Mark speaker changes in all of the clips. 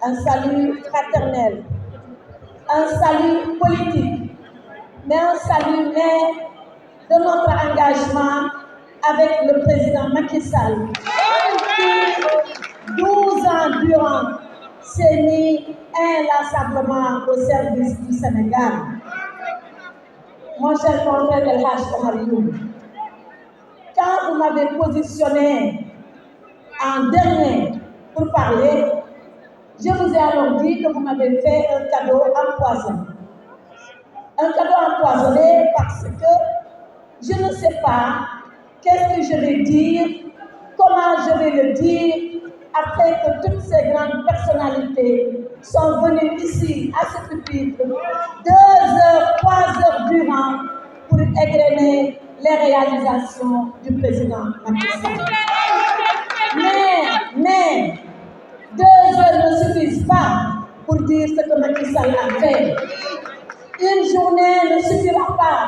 Speaker 1: un salut fraternel, un salut politique, mais un salut né de notre engagement avec le président Macky Sall, qui 12 ans durant s'est mis inlassablement au service du Sénégal. Mon cher confrère El Hadj Omar Youm, quand vous m'avez positionné en dernier pour parler, je vous ai alors dit que vous m'avez fait un cadeau empoisonné. Un cadeau empoisonné parce que je ne sais pas qu'est-ce que je vais dire, comment je vais le dire, après que toutes ces grandes personnalités sont venues ici à ce pupitre 2 heures, 3 heures durant pour égrener les réalisations du président Macky Sall. Mais 2 heures ne suffisent pas pour dire ce que Macky Sall a fait. Une journée ne suffira pas.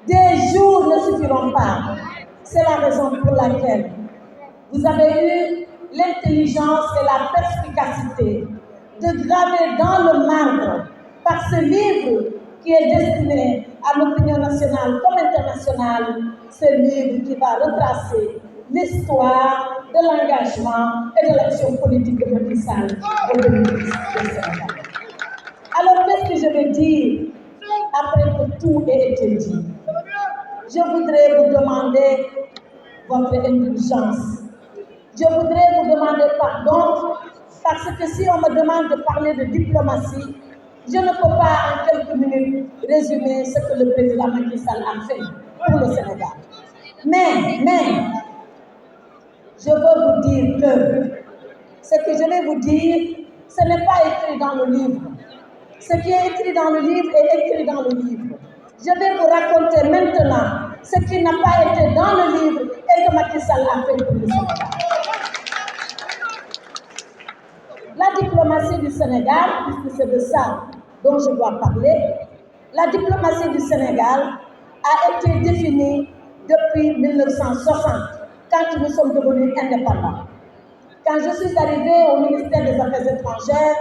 Speaker 1: Des jours ne suffiront pas. C'est la raison pour laquelle vous avez eu l'intelligence et la perspicacité de graver dans le marbre, par ce livre qui est destiné à l'opinion nationale comme internationale, ce livre qui va retracer l'histoire de l'engagement et de l'action politique de Macky Sall au bénéfice du Sénégal. Alors, qu'est-ce que je vais dire après que tout ait été dit? Je voudrais vous demander votre indulgence. Je voudrais vous demander pardon parce que si on me demande de parler de diplomatie, je ne peux pas en quelques minutes résumer ce que le président Macky Sall a fait pour le Sénégal. Mais, je veux vous dire que ce que je vais vous dire, ce n'est pas écrit dans le livre. Ce qui est écrit dans le livre est écrit dans le livre. Je vais vous raconter maintenant ce qui n'a pas été dans le livre et que Macky Sall a fait pour le Sénégal. La diplomatie du Sénégal, puisque c'est de ça dont je dois parler, la diplomatie du Sénégal a été définie depuis 1960, quand nous sommes devenus indépendants. Quand je suis arrivée au ministère des Affaires étrangères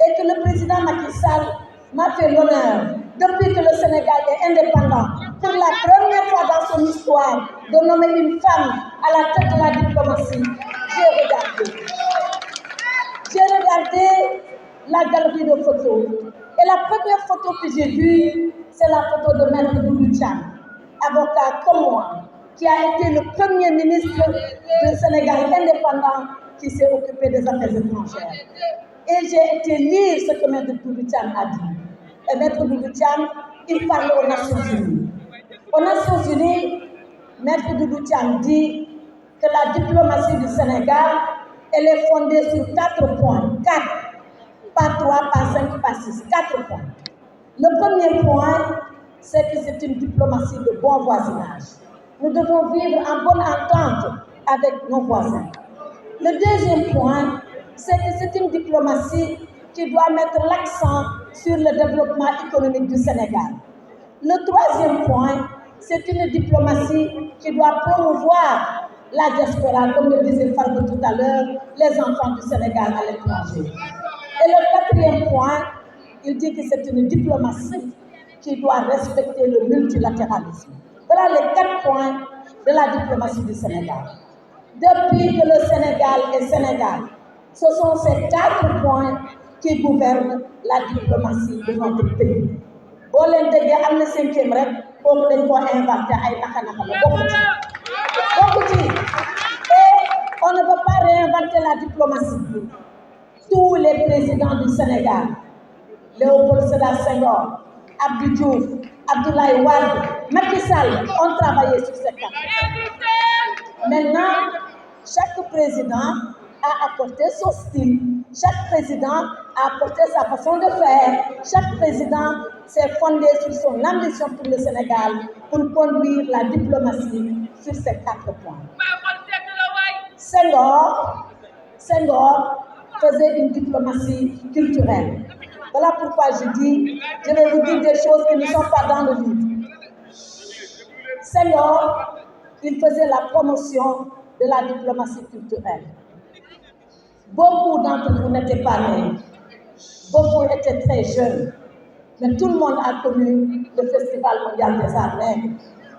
Speaker 1: et que le président Macky Sall m'a fait l'honneur, depuis que le Sénégal est indépendant, pour la première fois dans son histoire, de nommer une femme à la tête de la diplomatie, j'ai regardé la galerie de photos. Et la première photo que j'ai vue, c'est la photo de Maître Doudou Thiam, avocat comme moi, qui a été le premier ministre du Sénégal indépendant qui s'est occupé des affaires étrangères. Et j'ai été lire ce que Maître Doudou Thiam a dit. Et Maître Doudou Thiam, il parlait aux Nations Unies. Aux Nations Unies, Maître Doudou Thiam dit que la diplomatie du Sénégal, elle est fondée sur 4 points. 4, pas 3, pas 5, pas 6. 4 points. Le premier point, c'est que c'est une diplomatie de bon voisinage. Nous devons vivre en bonne entente avec nos voisins. Le deuxième point, c'est que c'est une diplomatie qui doit mettre l'accent sur le développement économique du Sénégal. Le troisième point, c'est une diplomatie qui doit promouvoir la diaspora, comme le disait Fargo tout à l'heure, les enfants du Sénégal à l'étranger. Et le quatrième point, il dit que c'est une diplomatie qui doit respecter le multilatéralisme. Voilà les 4 points de la diplomatie du Sénégal. Depuis que le Sénégal est Sénégal, ce sont ces 4 points qui gouvernent la diplomatie de notre pays. Boo leen déggee am na 5e rek kooku dañ koo inventé ay naxa-naxa la bokku ci. Et on ne peut pas réinventer la diplomatie. Tous les présidents du Sénégal, Léopold Sédar Senghor, Abdou Diouf, Abdoulaye Wade, Macky Sall ont travaillé sur cette carte. Maintenant, chaque président a apporté son style. Chaque président a apporté sa façon de faire. Chaque président s'est fondé sur son ambition pour le Sénégal pour conduire la diplomatie sur ces 4 points. Senghor faisait une diplomatie culturelle. Voilà pourquoi je vais vous dire des choses qui ne sont pas dans le livre. Senghor, il faisait la promotion de la diplomatie culturelle. Beaucoup d'entre vous n'étaient pas nés, beaucoup étaient très jeunes, mais tout le monde a connu le Festival mondial des arts nègres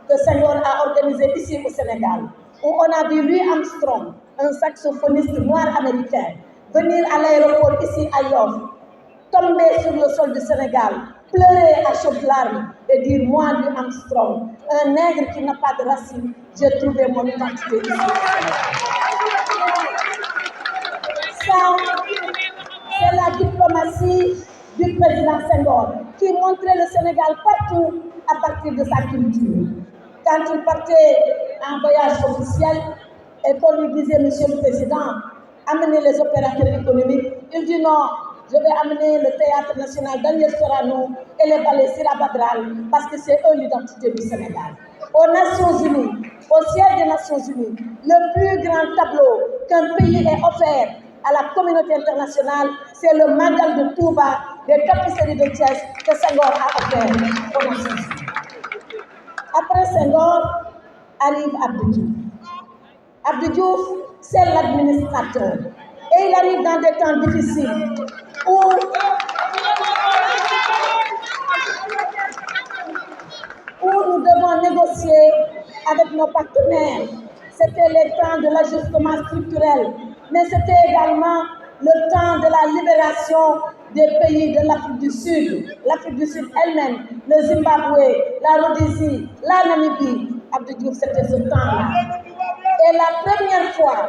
Speaker 1: que Senghor a organisé ici au Sénégal, où on a vu Louis Armstrong, un saxophoniste noir américain, venir à l'aéroport ici à Yoff, tomber sur le sol du Sénégal, pleurer à chaudes larmes et dire « Moi, Louis Armstrong, un nègre qui n'a pas de racines, j'ai trouvé mon identité ici au Sénégal. » Ça, c'est la diplomatie du président Senghor qui montrait le Sénégal partout à partir de sa culture. Quand il partait en voyage officiel et qu'on lui disait « Monsieur le Président, amenez les opérateurs économiques », il dit « Non, je vais amener le Théâtre National Daniel Sorano et les ballets Sira Badral parce que c'est eux l'identité du Sénégal. » Aux Nations Unies, au siège des Nations Unies, le plus grand tableau qu'un pays ait offert à la communauté internationale, c'est le Magal de Touba des tapisseries de Thiès que Senghor a offert aux Nations Unies. Après Senghor, arrive Abdou Diouf. Abdou Diouf, c'est l'administrateur. Et il arrive dans des temps difficiles où nous devons négocier avec nos partenaires. C'était les temps de l'ajustement structurel, mais c'était également le temps de la libération des pays de l'Afrique du Sud. L'Afrique du Sud elle-même, le Zimbabwe, la Rhodésie, la Namibie. Abdou Diouf, c'était ce temps-là. Et la première fois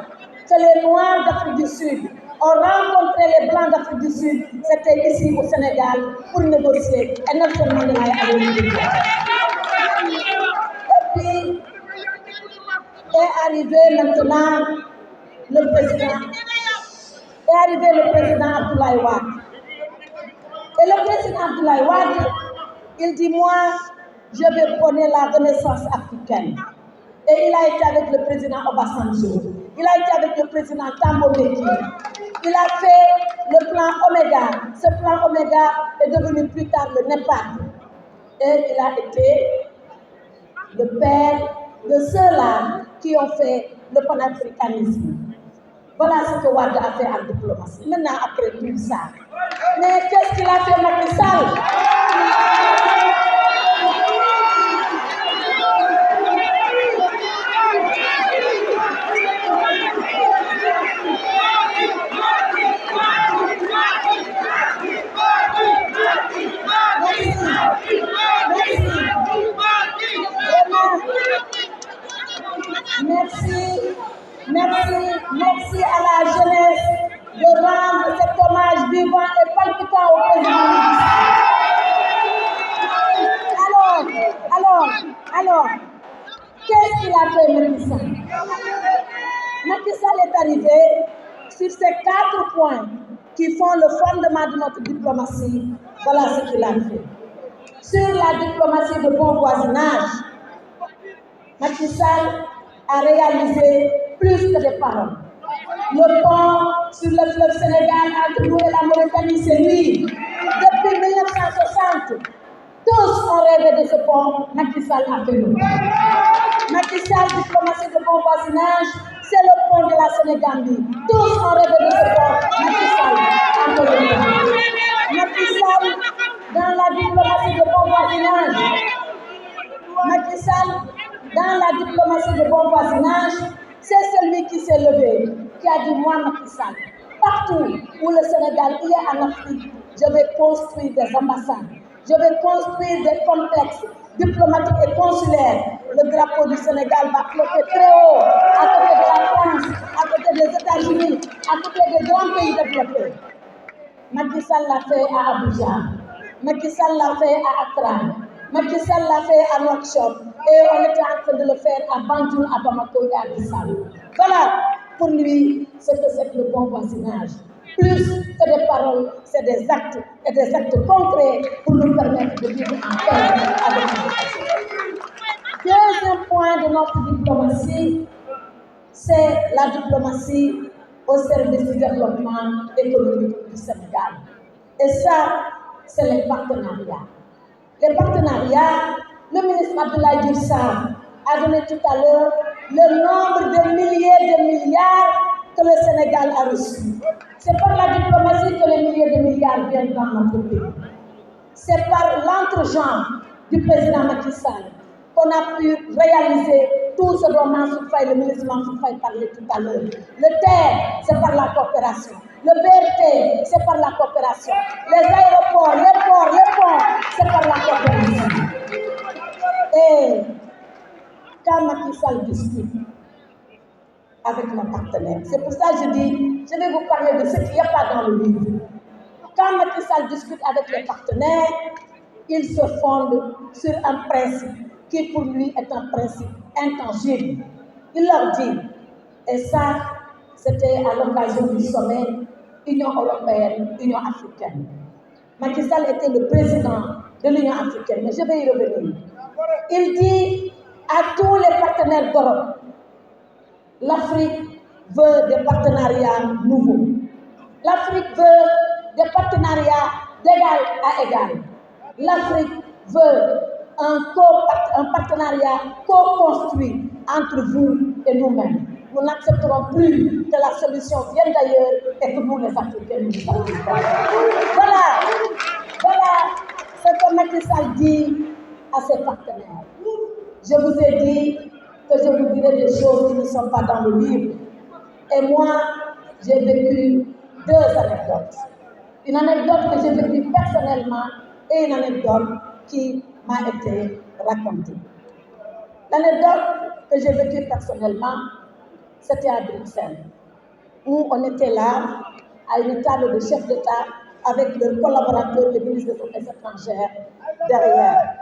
Speaker 1: que les Noirs d'Afrique du Sud ont rencontré les Blancs d'Afrique du Sud, c'était ici au Sénégal pour négocier. Et Nelson Mandela est arrivé. Et puis, est arrivé maintenant le président Abdoulaye Wade. Et le président Abdoulaye Wade, il dit, moi, je vais prôner la renaissance africaine. Et il a été avec le président Obasanjo. Il a été avec le président Thabo Mbeki. Il a fait le plan Omega. Ce plan Omega est devenu plus tard le NEPAD. Et il a été le père de ceux-là qui ont fait le panafricanisme. Voilà ce que Wade a fait en diplomatie. Maintenant, après tout ça. Mais qu'est-ce qu'il a fait Macky Sall? Merci à la jeunesse de rendre cet hommage vivant et palpitant au président. Alors, qu'est-ce qu'il a fait Macky Sall? Macky Sall est arrivé sur ces 4 points qui font le fondement de notre diplomatie. Voilà ce qu'il a fait. Sur la diplomatie de bon voisinage, Macky Sall a réalisé plus que des paroles. Le pont sur le fleuve Sénégal entre nous et la Mauritanie, c'est lui. Depuis 1960, tous ont rêvé de ce pont. Macky Sall a fait le pont. Macky Sall, diplomatie de bon voisinage, c'est le pont de la Sénégambie. Tous ont rêvé de ce pont. Macky Sall a fait le pont. Macky Sall, dans la diplomatie de bon voisinage, Macky Sall, dans la diplomatie de bon voisinage, c'est celui qui s'est levé, qui a dit, moi, Macky Sall, partout où le Sénégal est en Afrique, je vais construire des ambassades, je vais construire des complexes diplomatiques et consulaires. Le drapeau du Sénégal va flotter très haut, à côté de la France, à côté des États-Unis, à côté des grands pays développés. Macky Sall l'a fait à Abuja, Macky Sall l'a fait à Accra, Macky Sall l'a fait à Nouakchott et on était en train de le faire à Banjul, à Bamako et à Addis Abeba. Voilà pour lui ce que c'est que le bon voisinage. Plus que des paroles, c'est des actes et des actes concrets pour nous permettre de vivre en paix avec nous. Deuxième point de notre diplomatie, c'est la diplomatie au service du développement économique du Sénégal. Et ça, c'est les partenariats. Les partenariats, le ministre Abdoulaye Diouf Sarr a donné tout à l'heure le nombre de milliers de milliards que le Sénégal a reçues. C'est par la diplomatie que les milliers de milliards viennent dans notre pays. C'est par l'entre-jambe du président Macky Sall qu'on a pu réaliser tout ce dont Mansour Faye, le ministre Mansour Faye parlait tout à l'heure. Le TER, c'est par la coopération. Le BRT, c'est par la coopération. Les aéroports, les ports, les ponts, c'est par la coopération. Et quand Macky Sall discute avec nos partenaires, c'est pour ça que je dis, je vais vous parler de ce qu'il n'y a pas dans le livre. Quand Macky Sall discute avec les partenaires, il se fonde sur un principe qui pour lui est un principe intangible. Il leur dit, et ça c'était à l'occasion du sommet Union européenne, Union africaine. Macky Sall était le président de l'Union africaine, mais je vais y revenir. Il dit à tous les partenaires d'Europe, l'Afrique veut des partenariats nouveaux. L'Afrique veut des partenariats d'égal à égal. L'Afrique veut un partenariat co-construit entre vous et nous-mêmes. Nous n'accepterons plus que la solution vienne d'ailleurs et que nous, les Africains, nous acceptons. Voilà ce que Macky Sall dit à ses partenaires. Je vous ai dit que je vous dirai des choses qui ne sont pas dans le livre. Et moi, j'ai vécu 2 anecdotes. Une anecdote que j'ai vécue personnellement et une anecdote qui m'a été racontée. L'anecdote que j'ai vécue personnellement, c'était à Bruxelles, où on était là, à une table de chefs d'État, avec leurs collaborateurs, les ministres des Affaires étrangères, derrière.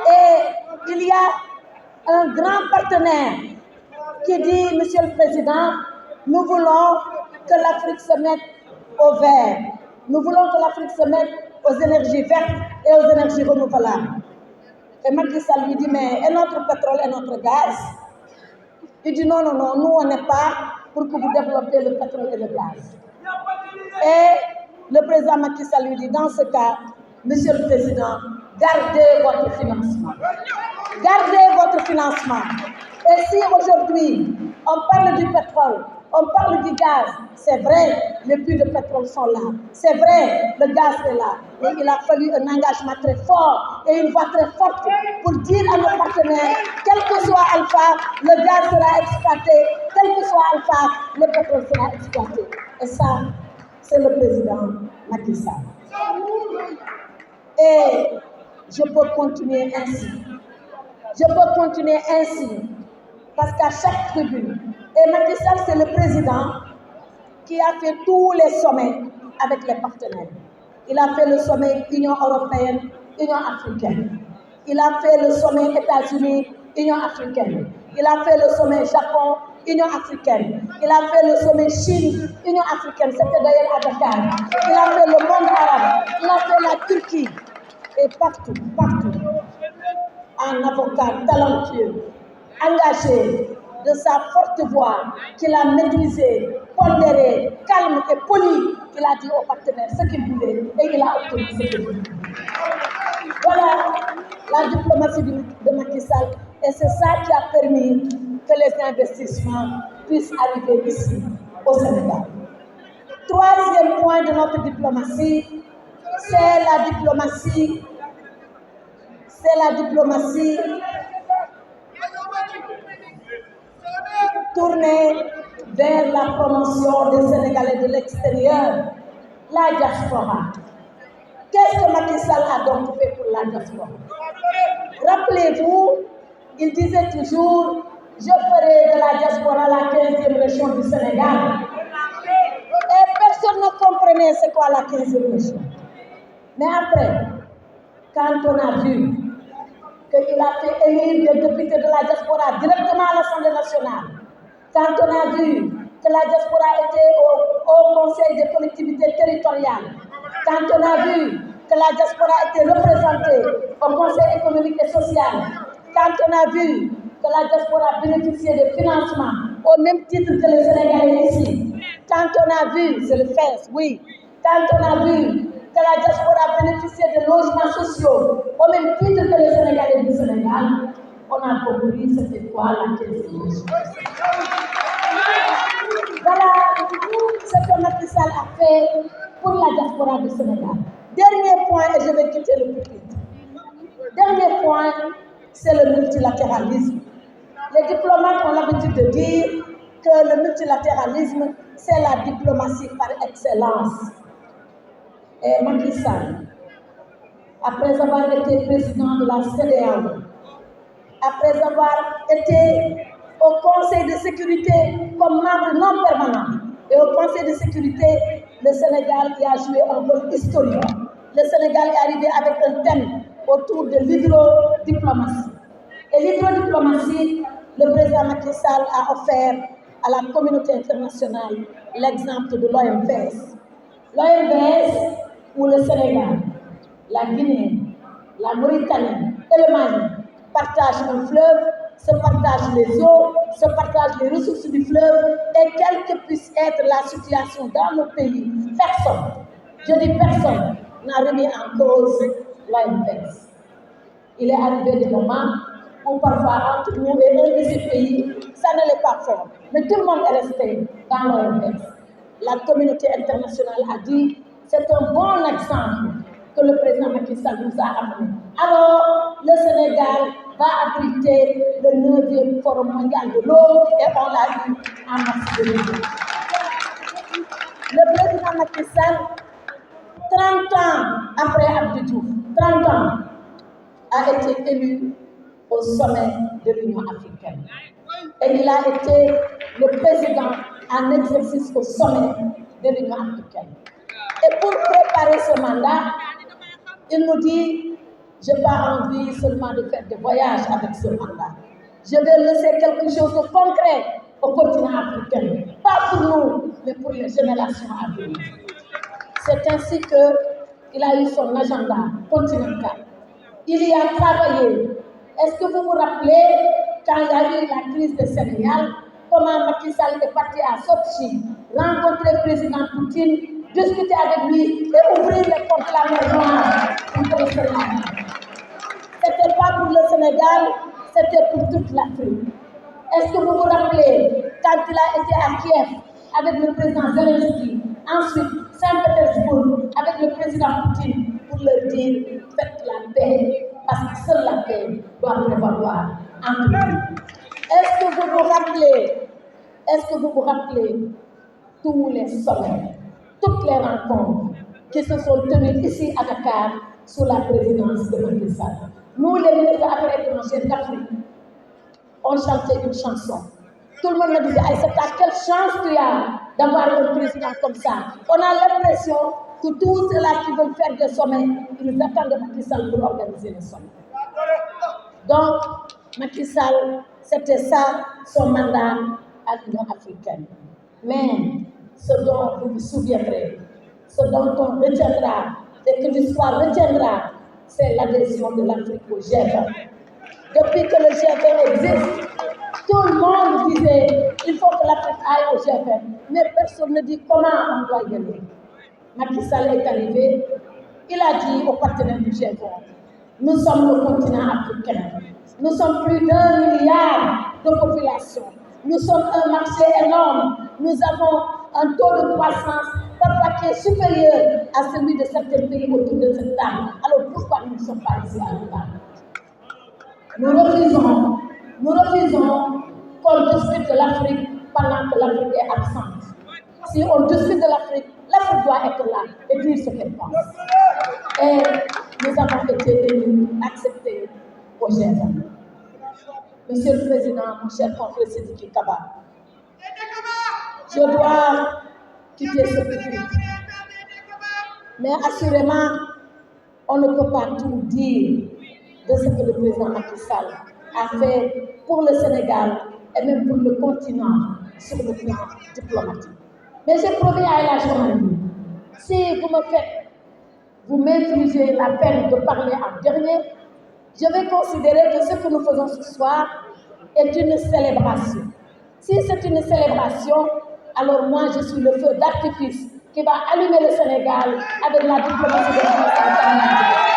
Speaker 1: Et il y a un grand partenaire qui dit, Monsieur le Président, nous voulons que l'Afrique se mette au vert. Nous voulons que l'Afrique se mette aux énergies vertes et aux énergies renouvelables. Et Macky Sall lui dit, mais et notre pétrole et notre gaz? Il dit, non, nous on n'est pas pour que vous développiez le pétrole et le gaz. Et le président Macky Sall lui dit, dans ce cas, Monsieur le Président, gardez votre financement. Gardez votre financement. Et si aujourd'hui, on parle du pétrole, on parle du gaz, c'est vrai, les puits de pétrole sont là. C'est vrai, le gaz est là. Mais il a fallu un engagement très fort et une voix très forte pour dire à nos partenaires, quel que soit Alpha, le gaz sera exploité. Quel que soit Alpha, le pétrole sera exploité. Et ça, c'est le président Macky Sall. Et je peux continuer ainsi. Je peux continuer ainsi. Parce qu'à chaque tribune, et Macky Sall, c'est le président qui a fait tous les sommets avec les partenaires. Il a fait le sommet Union européenne, Union africaine. Il a fait le sommet États-Unis, Union africaine. Il a fait le sommet Japon, Union africaine. Il a fait le sommet Chine, Union africaine. C'était d'ailleurs à Dakar. Il a fait le monde arabe. Il a fait la Turquie. Et partout, un avocat talentueux, engagé, de sa forte voix, qu'il a maîtrisé, pondéré, calme et poli, qu'il a dit aux partenaires ce qu'il voulait et il a obtenu ce qu'il voulait. Voilà la diplomatie de Macky Sall et c'est ça qui a permis que les investissements puissent arriver ici, au Sénégal. Troisième point de notre diplomatie, c'est la diplomatie tournée vers la promotion des Sénégalais de l'extérieur, la diaspora. Qu'est-ce que Macky Sall a donc fait pour la diaspora? Rappelez-vous, il disait toujours, je ferai de la diaspora la 15e région du Sénégal. Et personne ne comprenait c'est quoi la 15e région. Mais après, quand on a vu qu'il a fait élire des députés de la diaspora directement à l'Assemblée nationale, quand on a vu que la diaspora était au Conseil des collectivités territoriales, quand on a vu que la diaspora était représentée au Conseil économique et social, quand on a vu que la diaspora bénéficiait des financements au même titre que les Sénégalais ici, quand on a vu, c'est le FES, oui, quand on a vu que la diaspora bénéficiait de logements sociaux au même titre que les Sénégalais du Sénégal, on a compris c'était quoi la caisse de l'échec. Voilà ce que Macky Sall a fait pour la diaspora du Sénégal. Dernier point, et je vais quitter le pupitre. Dernier point, c'est le multilatéralisme. Les diplomates ont l'habitude de dire que le multilatéralisme, c'est la diplomatie par excellence. Et Macky Sall, après avoir été président de la CEDEAO, après avoir été au Conseil de sécurité comme membre non permanent, et au Conseil de sécurité, le Sénégal y a joué un rôle historique. Le Sénégal est arrivé avec un thème autour de l'hydrodiplomatie. Et l'hydrodiplomatie, le président Macky Sall a offert à la communauté internationale l'exemple de l'OMVS. L'OMVS, où le Sénégal, la Guinée, la Mauritanie et le Mali partagent un fleuve, se partagent les eaux, se partagent les ressources du fleuve, et quelle que puisse être la situation dans nos pays, personne, je dis personne, n'a remis en cause l'OMVS. Il est arrivé des moments où parfois entre nous et un de ces pays, ça n'allait pas fort. Mais tout le monde est resté dans l'OMS. La communauté internationale a dit, c'est un bon exemple que le président Macky Sall nous a amené. Alors, le Sénégal va abriter le 9e Forum mondial de l'eau, et on l'a eu en mars 2020. Le président Macky Sall, 30 ans après Abdou Diouf, 30 ans, a été élu au sommet de l'Union africaine. Et il a été le président en exercice au sommet de l'Union africaine. Et pour préparer ce mandat, il nous dit, je n'ai pas envie seulement de faire des voyages avec ce mandat. Je vais laisser quelque chose de concret au continent africain. Pas pour nous, mais pour les générations à venir. C'est ainsi qu'il a eu son agenda continental. Il y a travaillé. Est-ce que vous vous rappelez, quand il y a eu la crise des céréales, comment Macky Sall est parti à Sochi, rencontrer le président Poutine, discuter avec lui et ouvrir les portes de la maison pour le Sénégal. Ce n'était pas pour le Sénégal, c'était pour toute l'Afrique. Est-ce que vous vous rappelez, quand il a été à Kiev avec le président Zelensky, ensuite Saint-Pétersbourg avec le président Poutine, pour leur dire, faites la paix, parce que seule la paix doit prévaloir entre nous. Est-ce que vous vous rappelez tous les sommets, toutes les rencontres qui se sont tenues ici à Dakar sous la présidence de Macky Sall? Nous, les ministres des Affaires étrangères d'Afrique, on chantait une chanson. Tout le monde me disait, Aïssata, quelle chance tu as d'avoir un président comme ça. On a l'impression que tous ceux-là qui veulent faire des sommets, ils attendent Macky Sall pour organiser les sommets. Donc, Macky Sall, c'était ça son mandat à l'Union africaine. Mais ce dont vous vous souviendrez, ce dont on retiendra et que l'histoire retiendra, c'est l'adhésion de l'Afrique au G20. Depuis que le G20 existe, tout le monde disait il faut que l'Afrique aille au G20, mais personne ne dit comment on doit y aller. Macky Sall est arrivé, il a dit aux partenaires du G20, nous sommes le continent africain, nous sommes plus d'1 milliard de population, nous sommes un marché énorme, nous avons un taux de croissance parfois qui est supérieur à celui de certains pays autour de cette table. Alors pourquoi nous ne sommes pas ici à la table? Nous refusons qu'on discute de l'Afrique pendant que l'Afrique est absente. Si on discute de l'Afrique, l'Afrique doit être là et dire ce qu'elle pense. Et nous avons été élus, acceptés au G20. Monsieur le Président, mon cher confrère Sidiki Kaba, je dois quitter ce public. Mais assurément, on ne peut pas tout dire de ce que le président Macky Sall a fait pour le Sénégal et même pour le continent sur le plan diplomatique. Mais j'ai promis à la journée, si vous m'infligez la peine de parler en dernier, je vais considérer que ce que nous faisons ce soir est une célébration. Si c'est une célébration, alors moi je suis le feu d'artifice qui va allumer le Sénégal avec la diplomatie de la